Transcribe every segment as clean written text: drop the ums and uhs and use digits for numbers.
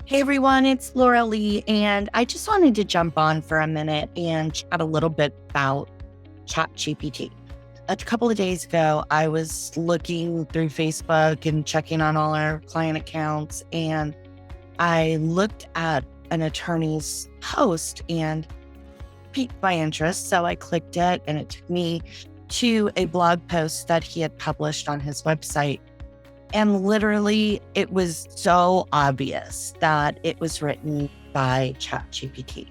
Hey everyone, it's Laura Lee, and I just wanted to jump on for a minute and chat a little bit about Chat GPT. A couple of days ago, I was looking through Facebook and checking on all our client accounts, and I looked at an attorney's post and piqued my interest. So I clicked it, and it took me to a blog post that he had published on his website. And literally, it was so obvious that it was written by ChatGPT.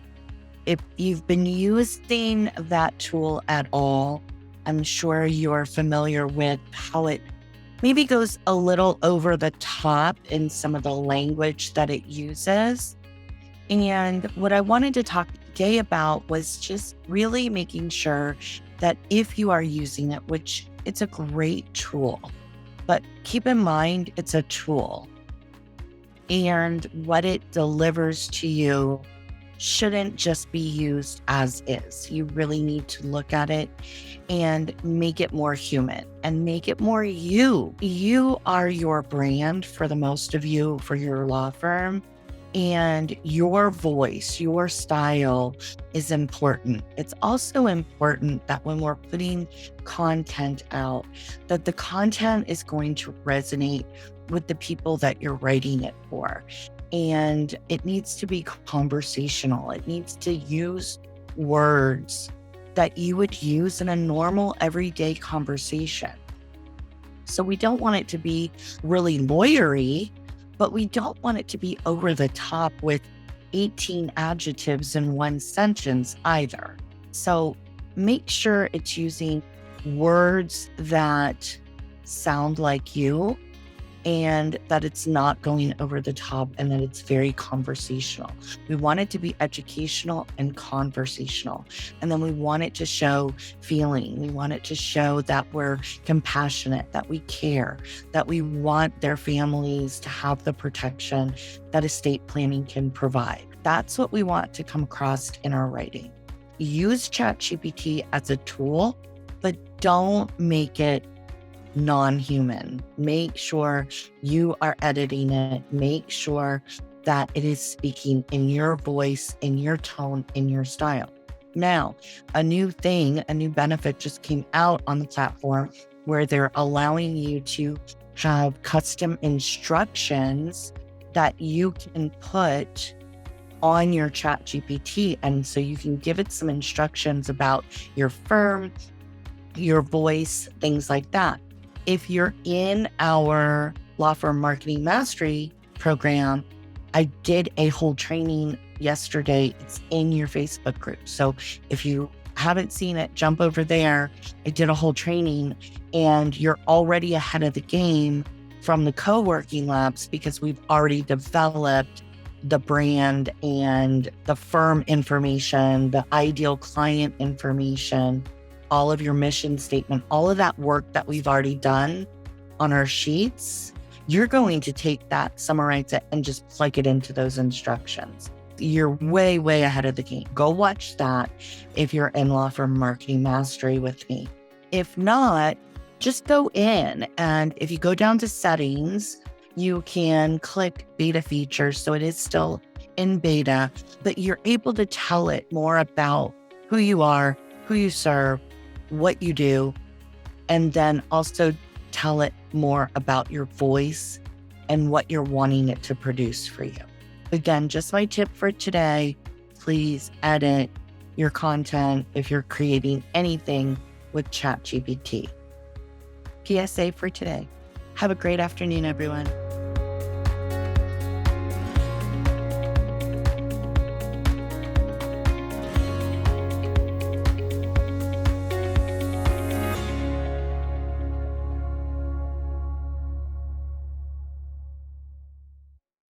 If you've been using that tool at all, I'm sure you're familiar with how it maybe goes a little over the top in some of the language that it uses. And what I wanted to talk today about was just really making sure that if you are using it, which it's a great tool, but keep in mind, it's a tool, and what it delivers to you shouldn't just be used as is. You really need to look at it and make it more human and make it more you. You are your brand for the most of you, for your law firm. And your voice, your style is important. It's also important that when we're putting content out, that the content is going to resonate with the people that you're writing it for. And it needs to be conversational. It needs to use words that you would use in a normal, everyday conversation. So we don't want it to be really lawyery, but we don't want it to be over the top with 18 adjectives in one sentence either. So make sure it's using words that sound like you, and that it's not going over the top, and that it's very conversational. We want it to be educational and conversational. And then we want it to show feeling. We want it to show that we're compassionate, that we care, that we want their families to have the protection that estate planning can provide. That's what we want to come across in our writing. Use ChatGPT as a tool, but don't make it non-human. Make sure you are editing it. Make sure that it is speaking in your voice, in your tone, in your style. Now, a new benefit just came out on the platform where they're allowing you to have custom instructions that you can put on your Chat GPT. And so you can give it some instructions about your firm, your voice, things like that. If you're in our Law Firm Marketing Mastery program, I did a whole training yesterday. It's in your Facebook group. So if you haven't seen it, jump over there. I did a whole training, and you're already ahead of the game from the co-working labs because we've already developed the brand and the firm information, the ideal client information, all of your mission statement, all of that work that we've already done on our sheets. You're going to take that, summarize it, and just plug it into those instructions. You're way, way ahead of the game. Go watch that if you're in Law Firm Marketing Mastery with me. If not, just go in, and if you go down to settings, you can click beta features. So it is still in beta, but you're able to tell it more about who you are, who you serve, what you do, and then also tell it more about your voice and what you're wanting it to produce for you. Again, just my tip for today, please edit your content if you're creating anything with ChatGPT. PSA for today. Have a great afternoon, everyone.